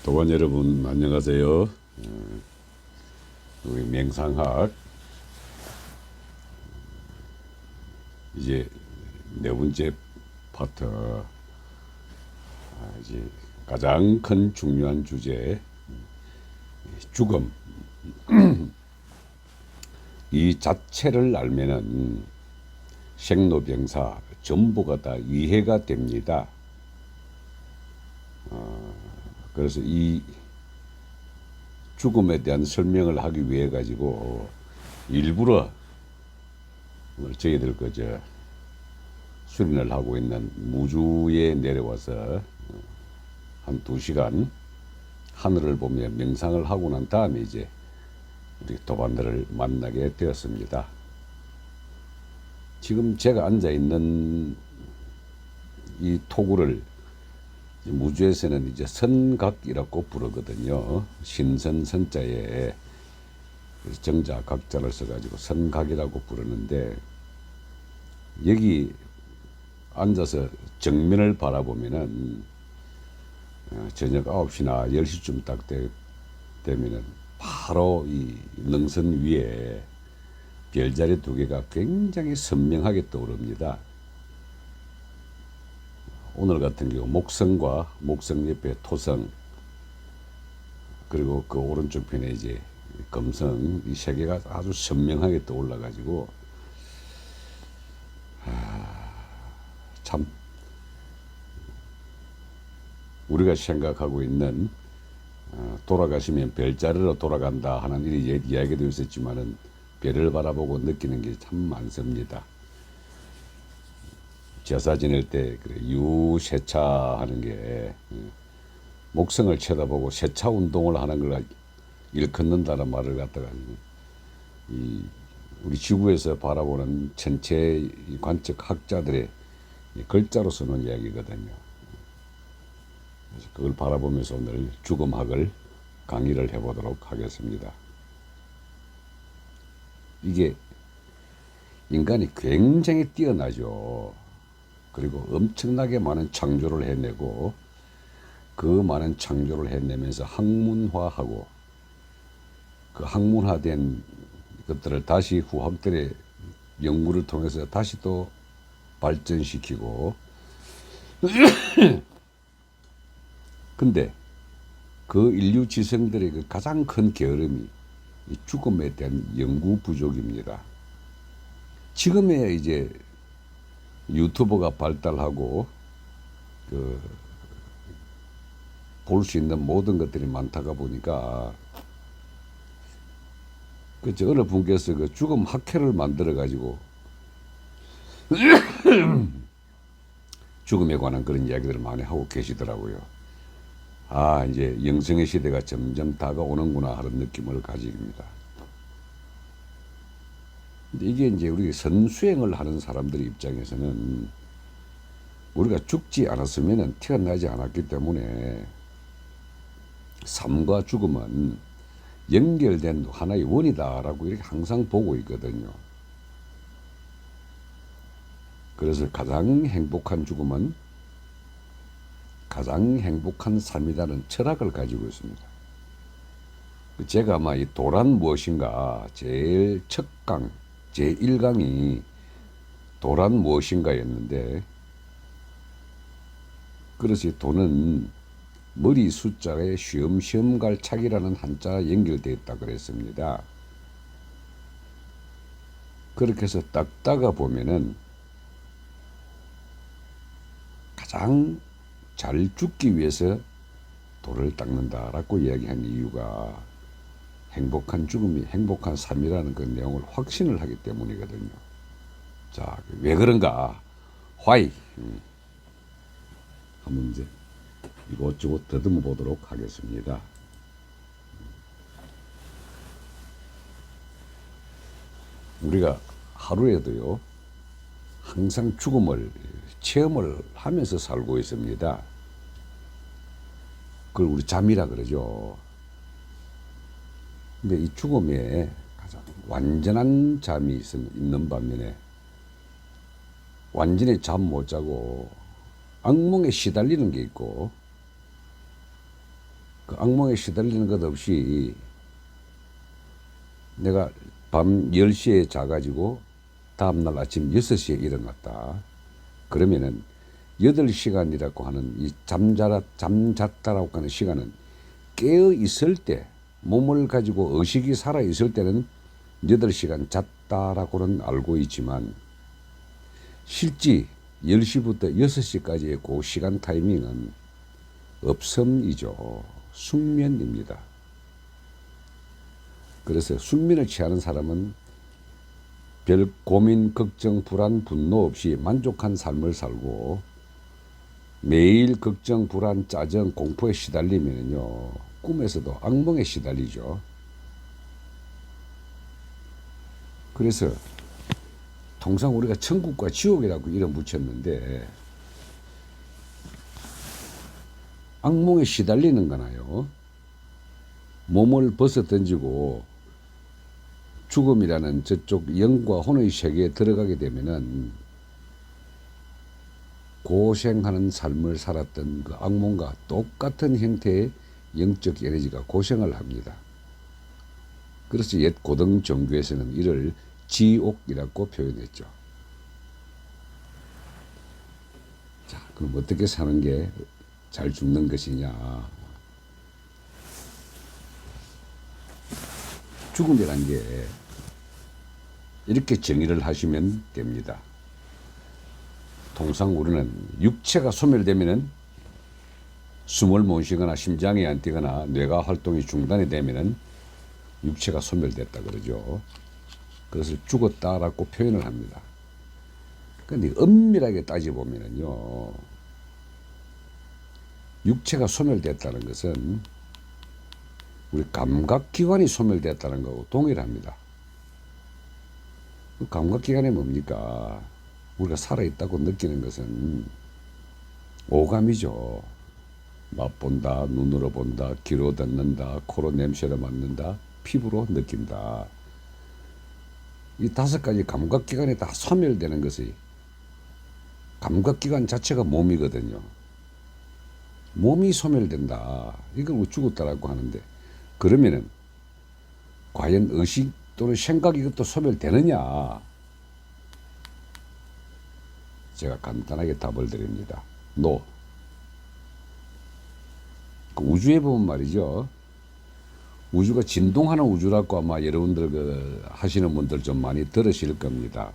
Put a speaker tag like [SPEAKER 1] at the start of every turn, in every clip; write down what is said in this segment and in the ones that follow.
[SPEAKER 1] 도관 여러분 안녕하세요. 우리 맹상학 이제 네 번째 파트, 이제 가장 큰 중요한 주제 죽음 이 자체를 알면은 생로병사 전부가 다 이해가 됩니다. 그래서 이 죽음에 대한 설명을 하기 위해 가지고 일부러 저희들 그저 수련을 하고 있는 무주에 내려와서 한 2시간 하늘을 보며 명상을 하고 난 다음에 이제 우리 도반들을 만나게 되었습니다. 지금 제가 앉아 있는 이 토구를 무주에서는 이제 선각이라고 부르거든요. 신선 선자에 정자 각자를 써가지고 선각이라고 부르는데, 여기 앉아서 정면을 바라보면은 저녁 9시나 10시쯤 딱 되면은 바로 이 능선 위에 별자리 2개가 굉장히 선명하게 떠오릅니다. 오늘 같은 경우 목성과 목성 옆에 토성, 그리고 그 오른쪽 편에 이제 금성, 이 3개가 아주 선명하게 떠올라 가지고 참 우리가 생각하고 있는 돌아가시면 별자리로 돌아간다 하는 이야기도 있었지만은 별을 바라보고 느끼는 게 참 많습니다. 제사 지낼 때 유세차 하는 게 목성을 쳐다보고 세차 운동을 하는 걸 일컫는다는 말을 갖다가 이 우리 지구에서 바라보는 전체 관측 학자들의 글자로 쓰는 이야기거든요. 그래서 그걸 바라보면서 오늘 죽음학을 강의를 해보도록 하겠습니다. 이게 인간이 굉장히 뛰어나죠. 그리고 엄청나게 많은 창조를 해내고, 그 많은 창조를 해내면서 학문화하고, 그 학문화된 것들을 다시 후학들의 연구를 통해서 다시 또 발전시키고, 근데 그 인류 지성들의 그 가장 큰 게으름이 이 죽음에 대한 연구 부족입니다. 지금의 이제 유튜버가 발달하고 볼 수 있는 모든 것들이 많다가 보니까 어느 분께서 그 죽음 학회를 만들어 가지고 죽음에 관한 그런 이야기들을 많이 하고 계시더라고요. 이제 영성의 시대가 점점 다가오는구나 하는 느낌을 가집니다. 근데 이게 이제 우리 선수행을 하는 사람들의 입장에서는 우리가 죽지 않았으면 태어나지 않았기 때문에 삶과 죽음은 연결된 하나의 원이다라고 이렇게 항상 보고 있거든요. 그래서 가장 행복한 죽음은 가장 행복한 삶이라는 철학을 가지고 있습니다. 제가 아마 이 도란 무엇인가 제일 첫 강, 제1강이 도란 무엇인가였는데, 그래서 도는 머리 숫자에 쉬엄쉬엄 갈 차기라는 한자가 연결되어 있다 그랬습니다. 그렇게 해서 닦다가 보면은 가장 잘 죽기 위해서 도를 닦는다라고 이야기한 이유가 행복한 죽음이 행복한 삶이라는 그 내용을 확신을 하기 때문이거든요. 자, 왜 그런가? Why? 한번 이제 이것저것 더듬어 보도록 하겠습니다. 우리가 하루에도요, 항상 죽음을 체험을 하면서 살고 있습니다. 그걸 우리 잠이라 그러죠. 근데 이 죽음에 가장 완전한 잠이 있는 반면에 완전히 잠 못 자고 악몽에 시달리는 게 있고, 그 악몽에 시달리는 것 없이 내가 밤 10시에 자가지고 다음날 아침 6시에 일어났다. 그러면은 8시간이라고 하는 이 잠잤다라고 하는 시간은 깨어 있을 때, 몸을 가지고 의식이 살아 있을 때는 8시간 잤다라고는 알고 있지만 실제 10시부터 6시까지의 그 시간 타이밍은 업섬이죠. 숙면입니다. 그래서 숙면을 취하는 사람은 별 고민, 걱정, 불안, 분노 없이 만족한 삶을 살고 매일 걱정, 불안, 짜증, 공포에 시달리면요 꿈에서도 악몽에 시달리죠. 그래서 통상 우리가 천국과 지옥이라고 이름 붙였는데 악몽에 시달리는 거나요. 몸을 벗어 던지고 죽음이라는 저쪽 영과 혼의 세계에 들어가게 되면은 고생하는 삶을 살았던 그 악몽과 똑같은 형태의 영적 에너지가 고생을 합니다. 그래서 옛 고등 종교에서는 이를 지옥이라고 표현했죠. 자, 그럼 어떻게 사는 게 잘 죽는 것이냐? 죽음이란 게 이렇게 정의를 하시면 됩니다. 통상 우리는 육체가 소멸되면은 숨을 못 쉬거나 심장이 안 뛰거나 뇌가 활동이 중단이 되면은 육체가 소멸됐다 그러죠. 그것을 죽었다라고 표현을 합니다. 그런데 엄밀하게 따져보면은요, 육체가 소멸됐다는 것은 우리 감각기관이 소멸됐다는 거하고 동일합니다. 그 감각기관이 뭡니까? 우리가 살아있다고 느끼는 것은 오감이죠. 맛본다, 눈으로 본다, 귀로 듣는다, 코로 냄새를 맡는다, 피부로 느낀다. 이 5가지 감각기관이 다 소멸되는 것이 감각기관 자체가 몸이거든요. 몸이 소멸된다. 이걸 죽었다라고 하는데 그러면은 과연 의식 또는 생각 이것도 소멸되느냐? 제가 간단하게 답을 드립니다. No. 그 우주에 보면 말이죠. 우주가 진동하는 우주라고 아마 여러분들 하시는 분들 좀 많이 들으실 겁니다.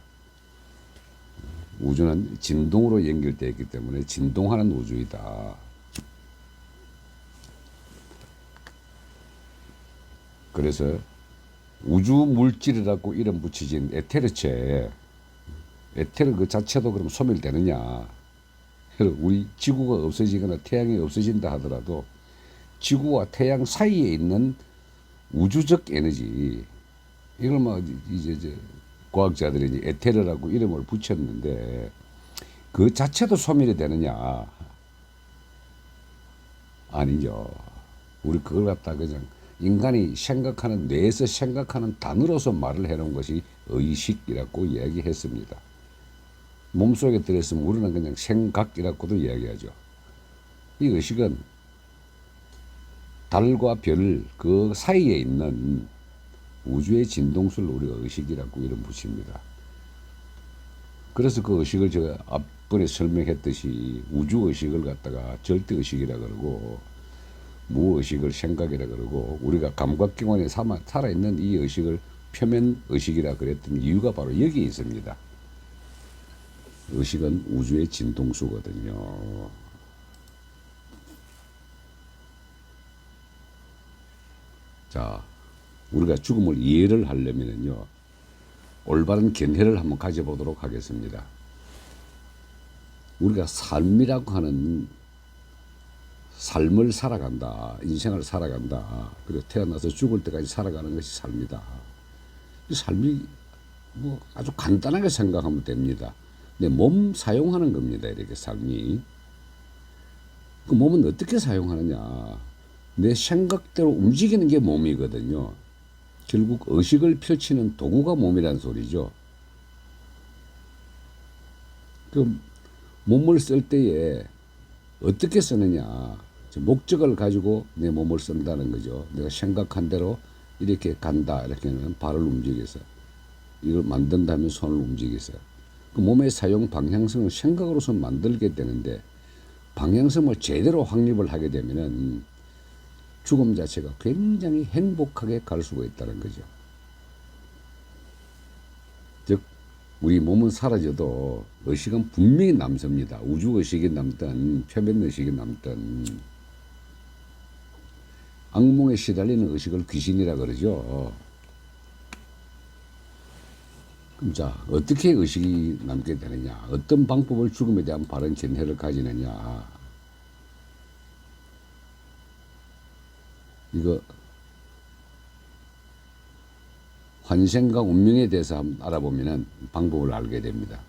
[SPEAKER 1] 우주는 진동으로 연결되어 있기 때문에 진동하는 우주이다. 그래서 우주 물질이라고 이름 붙여진 에테르체, 에테르 그 자체도 그럼 소멸되느냐? 우리 지구가 없어지거나 태양이 없어진다 하더라도 지구와 태양 사이에 있는 우주적 에너지, 이걸 막 이제 과학자들이 에테르라고 이름을 붙였는데 그 자체도 소멸이 되느냐? 아니죠. 우리 그걸 갖다 그냥 인간이 생각하는, 뇌에서 생각하는 단어로서 말을 해놓은 것이 의식이라고 이야기했습니다. 몸속에 들어있으면 우리는 그냥 생각이라고도 이야기하죠. 이 의식은 달과 별 그 사이에 있는 우주의 진동수를 우리가 의식이라고 이름 붙입니다. 그래서 그 의식을 제가 앞번에 설명했듯이 우주의식을 갖다가 절대의식이라 그러고 무의식을 생각이라 그러고 우리가 감각기관에 살아있는 이 의식을 표면의식이라 그랬던 이유가 바로 여기에 있습니다. 의식은 우주의 진동수거든요. 자, 우리가 죽음을 이해를 하려면요, 올바른 견해를 한번 가져보도록 하겠습니다. 우리가 삶이라고 하는 삶을 살아간다, 인생을 살아간다, 그리고 태어나서 죽을 때까지 살아가는 것이 삶이다. 이 삶이 뭐 아주 간단하게 생각하면 됩니다. 내 몸 사용하는 겁니다. 이렇게 삶이. 그 몸은 어떻게 사용하느냐? 내 생각대로 움직이는 게 몸이거든요. 결국 의식을 펼치는 도구가 몸이란 소리죠. 그 몸을 쓸 때에 어떻게 쓰느냐? 목적을 가지고 내 몸을 쓴다는 거죠. 내가 생각한 대로 이렇게 간다. 이렇게 하면 발을 움직여서 이걸 만든다면 손을 움직여서 그 몸의 사용 방향성을 생각으로서 만들게 되는데 방향성을 제대로 확립을 하게 되면은 죽음 자체가 굉장히 행복하게 갈 수가 있다는 거죠. 즉 우리 몸은 사라져도 의식은 분명히 남습니다. 우주 의식이 남든 표면 의식이 남든 악몽에 시달리는 의식을 귀신이라 그러죠. 그럼 자, 어떻게 의식이 남게 되느냐? 어떤 방법을 죽음에 대한 바른 견해를 가지느냐? 이거 환생과 운명에 대해서 한번 알아보면 방법을 알게 됩니다.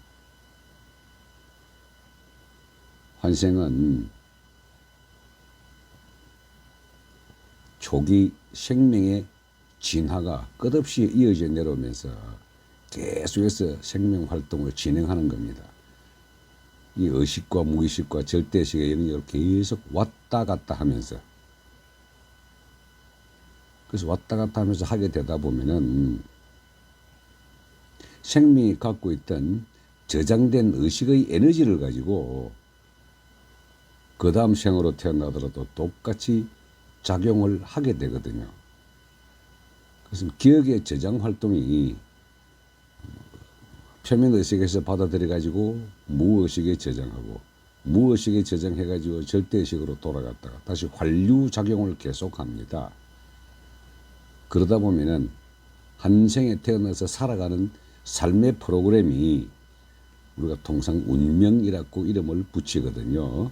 [SPEAKER 1] 환생은 초기 생명의 진화가 끝없이 이어져 내려오면서 계속해서 생명 활동을 진행하는 겁니다. 이 의식과 무의식과 절대의식의 영역을 계속 왔다 갔다 하면서 그래서 왔다 갔다 하면서 하게 되다 보면은 생명이 갖고 있던 저장된 의식의 에너지를 가지고 그 다음 생으로 태어나더라도 똑같이 작용을 하게 되거든요. 그래서 기억의 저장 활동이 표면의식에서 받아들여 가지고 무의식에 저장하고 무의식에 저장해 가지고 절대의식으로 돌아갔다가 다시 환류작용을 계속합니다. 그러다 보면은 한 생에 태어나서 살아가는 삶의 프로그램이 우리가 통상 운명이라고 이름을 붙이거든요.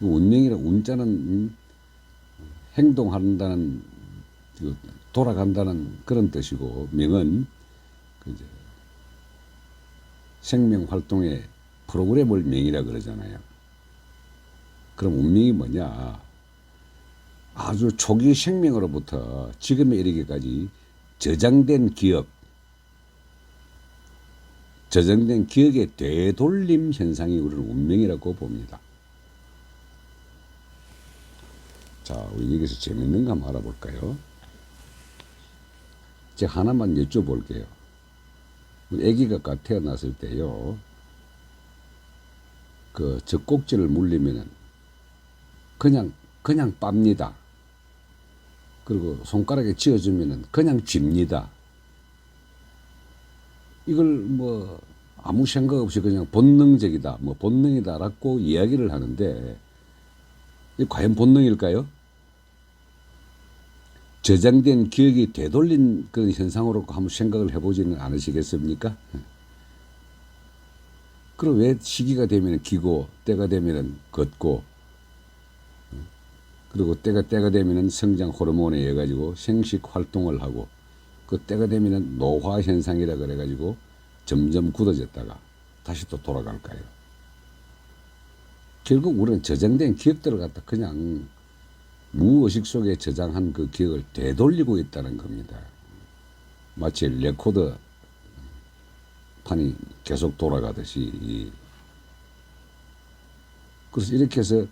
[SPEAKER 1] 운명이라고 운자는 행동한다는 돌아간다는 그런 뜻이고 명은 생명 활동의 프로그램을 명이라 그러잖아요. 그럼 운명이 뭐냐? 아주 초기 생명으로부터 지금에 이르기까지 저장된 기억, 저장된 기억의 되돌림 현상이 우리는 운명이라고 봅니다. 자, 우리 여기서 재밌는 거 한번 알아볼까요? 제가 하나만 여쭤볼게요. 우리 아기가 태어났을 때요, 그 젖꼭지를 물리면은 그냥 빱니다. 그리고 손가락에 쥐어주면은 그냥 쥡니다. 이걸 뭐 아무 생각 없이 그냥 본능적이다, 뭐 본능이다라고 이야기를 하는데 이게 과연 본능일까요? 저장된 기억이 되돌린 그런 현상으로 한번 생각을 해보지는 않으시겠습니까? 그럼 왜 시기가 되면 기고 때가 되면 걷고 그리고 때가 되면 성장 호르몬에 의해 가지고 생식 활동을 하고 그 때가 되면 노화 현상이라 그래 가지고 점점 굳어졌다가 다시 또 돌아갈까요? 결국 우리는 저장된 기억들을 갖다 그냥 무의식 속에 저장한 그 기억을 되돌리고 있다는 겁니다. 마치 레코더 판이 계속 돌아가듯이. 그래서 이렇게 해서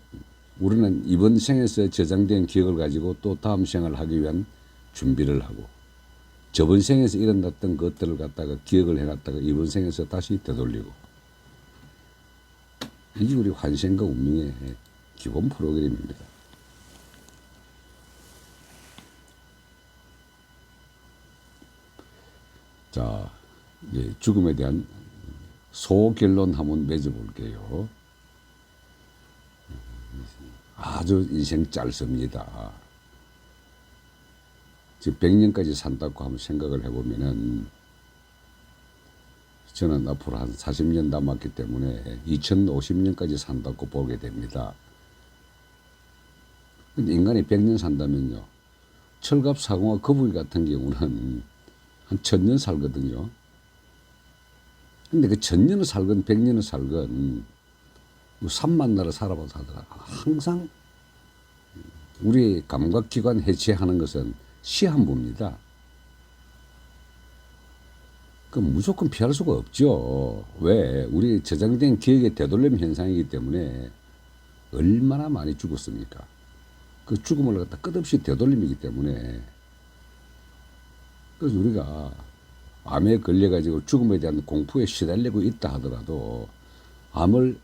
[SPEAKER 1] 우리는 이번 생에서 저장된 기억을 가지고 또 다음 생을 하기 위한 준비를 하고 저번 생에서 일어났던 것들을 갖다가 기억을 해놨다가 이번 생에서 다시 되돌리고 이게 우리 환생과 운명의 기본 프로그램입니다. 자, 이제 죽음에 대한 소결론 한번 맺어볼게요. 아주 인생 짧습니다. 즉 100년까지 산다고 한번 생각을 해보면은 저는 앞으로 한 40년 남았기 때문에 2050년까지 산다고 보게 됩니다. 근데 인간이 100년 산다면요. 철갑, 사공화, 거북이 같은 경우는 한 1000년 살거든요. 근데 그 1000년을 살건 100년을 살건 산만 나라 살아봐서 하더라. 항상 우리 감각기관 해체하는 것은 시한부입니다. 그럼 무조건 피할 수가 없죠. 왜? 우리 저장된 기억의 되돌림 현상이기 때문에 얼마나 많이 죽었습니까? 그 죽음을 갖다 끝없이 되돌림이기 때문에 그래서 우리가 암에 걸려가지고 죽음에 대한 공포에 시달리고 있다 하더라도 암을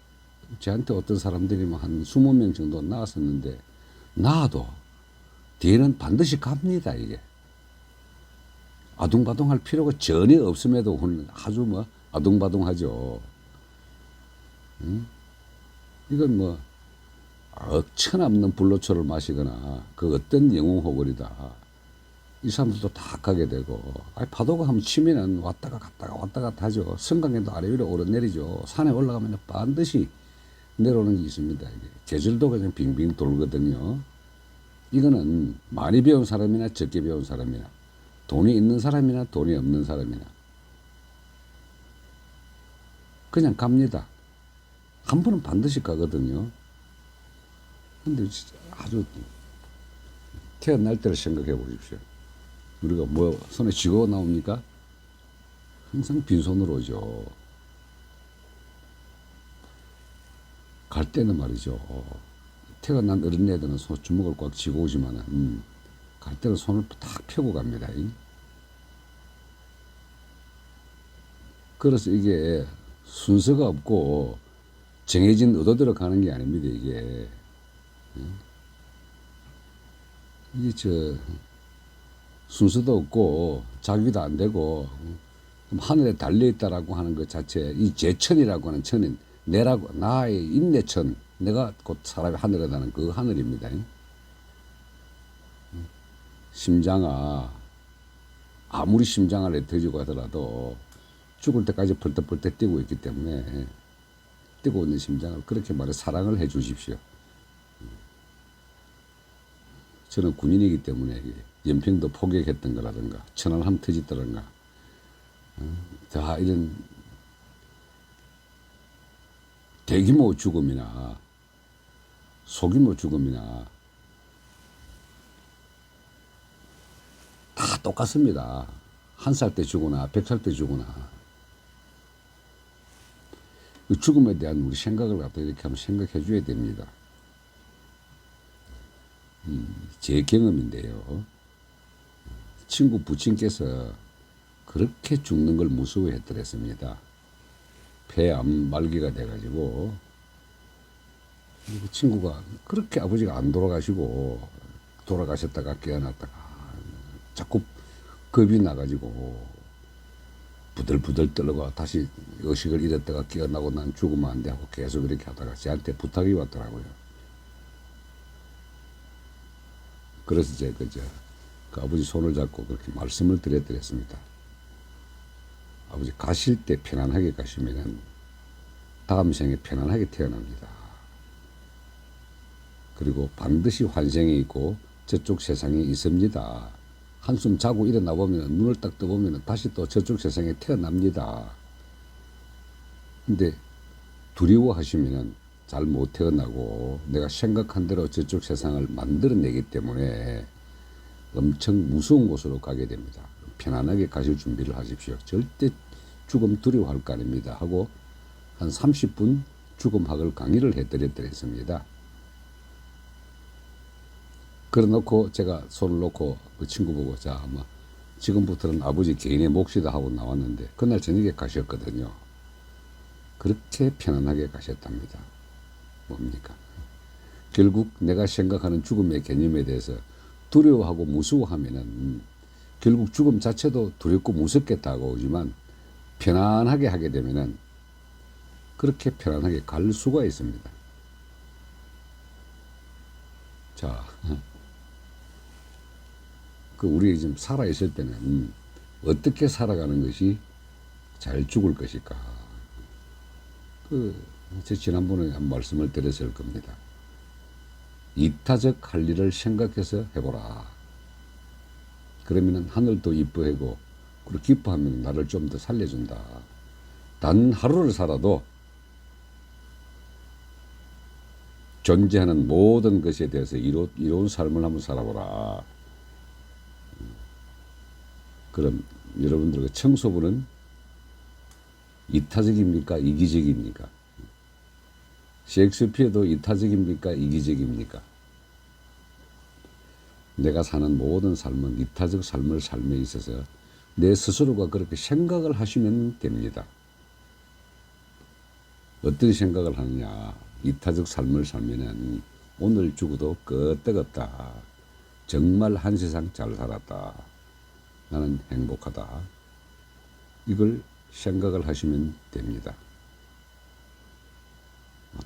[SPEAKER 1] 저한테 어떤 사람들이 한 20명 정도 나았었는데 나아도 뒤에는 반드시 갑니다. 이게 아둥바둥할 필요가 전혀 없음에도 아주 뭐 아둥바둥하죠. 이건 뭐 천없는 불로초를 마시거나 그 어떤 영웅호걸이다. 이 사람들도 다 가게 되고 파도가 한번 치면은 왔다가 갔다가 왔다 갔다 하죠. 성강에도 아래 위로 오르내리죠. 산에 올라가면 반드시 내려오는 게 있습니다. 이게 계절도 그냥 빙빙 돌거든요. 이거는 많이 배운 사람이나 적게 배운 사람이나 돈이 있는 사람이나 돈이 없는 사람이나 그냥 갑니다. 한 번은 반드시 가거든요. 근데 진짜 아주 태어날 때를 생각해 보십시오. 우리가 뭐 손에 쥐고 나옵니까? 항상 빈손으로 오죠. 갈 때는 말이죠. 태어난 어린애들은 주먹을 꽉 쥐고 오지만은 갈 때는 손을 딱 펴고 갑니다. 그래서 이게 순서가 없고 정해진 의도대로 가는 게 아닙니다. 이게 순서도 없고 자기도 안 되고 하늘에 달려 있다라고 하는 것 자체, 이 제천이라고 하는 천은 내라고 나의 인내천, 내가 곧 사람이 하늘에 나는 그 하늘입니다. 심장아, 아무리 심장을 터지고 하더라도 죽을 때까지 벌떡벌떡 뛰고 있기 때문에 뛰고 있는 심장을 그렇게 말해 사랑을 해 주십시오. 저는 군인이기 때문에 연평도 포격했던 거라든가 천안함 터졌다든가 다 이런 대규모 죽음이나 소규모 죽음이나 다 똑같습니다. 1살 때 죽거나 100살 때 죽거나 그 죽음에 대한 우리 생각을 갖다 이렇게 한번 생각해 줘야 됩니다. 제 경험인데요. 친구 부친께서 그렇게 죽는 걸 무서워했더랬습니다. 폐암 말기가 돼가지고 그 친구가 그렇게 아버지가 안 돌아가시고 돌아가셨다가 깨어났다가 자꾸 겁이 나가지고 부들부들 떨고 다시 의식을 잃었다가 깨어나고 난 죽으면 안 돼 하고 계속 이렇게 하다가 저한테 부탁이 왔더라고요. 그래서 제가 그 아버지 손을 잡고 그렇게 말씀을 드렸습니다. 아버지 가실 때 편안하게 가시면은 다음 생에 편안하게 태어납니다. 그리고 반드시 환생이 있고 저쪽 세상에 있습니다. 한숨 자고 일어나 보면 눈을 딱 떠보면 다시 또 저쪽 세상에 태어납니다. 근데 두려워하시면은 잘 못 태어나고 내가 생각한 대로 저쪽 세상을 만들어내기 때문에 엄청 무서운 곳으로 가게 됩니다. 편안하게 가실 준비를 하십시오. 절대 죽음 두려워할 거 아닙니다. 하고 한 30분 죽음학을 강의를 해드렸습니다. 그래 놓고 제가 손을 놓고 그 친구 보고 자, 뭐 지금부터는 아버지 개인의 몫이다 하고 나왔는데 그날 저녁에 가셨거든요. 그렇게 편안하게 가셨답니다. 뭡니까? 결국 내가 생각하는 죽음의 개념에 대해서 두려워하고 무서워하면은 결국 죽음 자체도 두렵고 무섭겠다고 오지만 편안하게 하게 되면은 그렇게 편안하게 갈 수가 있습니다. 자, 그 우리 지금 살아 있을 때는 어떻게 살아가는 것이 잘 죽을 것일까? 제 지난번에 한 말씀을 드렸을 겁니다. 이타적 할 일을 생각해서 해보라. 그러면은 하늘도 이뻐하고 그리고 기뻐하면 나를 좀 더 살려준다. 단 하루를 살아도 존재하는 모든 것에 대해서 이로운 삶을 한번 살아보라. 그럼 여러분들 그 청소부는 이타적입니까? 이기적입니까? 셰익스피어도 이타적입니까? 이기적입니까? 내가 사는 모든 삶은 이타적 삶을 삶에 있어서 내 스스로가 그렇게 생각을 하시면 됩니다. 어떤 생각을 하느냐. 이타적 삶을 살면은 오늘 죽어도 끄떡없다. 정말 한 세상 잘 살았다. 나는 행복하다. 이걸 생각을 하시면 됩니다.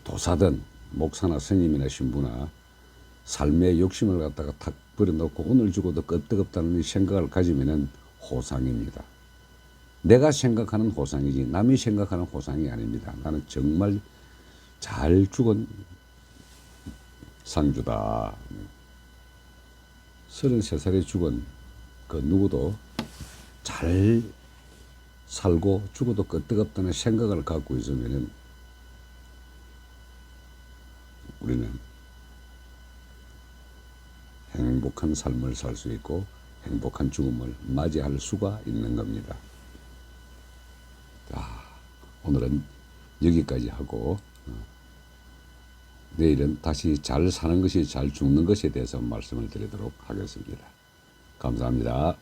[SPEAKER 1] 도사든 목사나 스님이나 신부나 삶의 욕심을 갖다가 탁 버려놓고 오늘 죽어도 끄떡없다는 생각을 가지면은 호상입니다. 내가 생각하는 호상이지 남이 생각하는 호상이 아닙니다. 나는 정말 잘 죽은 상주다. 33살에 죽은 그 누구도 잘 살고 죽어도 끄떡없다는 생각을 갖고 있으면은 우리는 행복한 삶을 살 수 있고 행복한 죽음을 맞이할 수가 있는 겁니다. 자, 오늘은 여기까지 하고 내일은 다시 잘 사는 것이 잘 죽는 것에 대해서 말씀을 드리도록 하겠습니다. 감사합니다.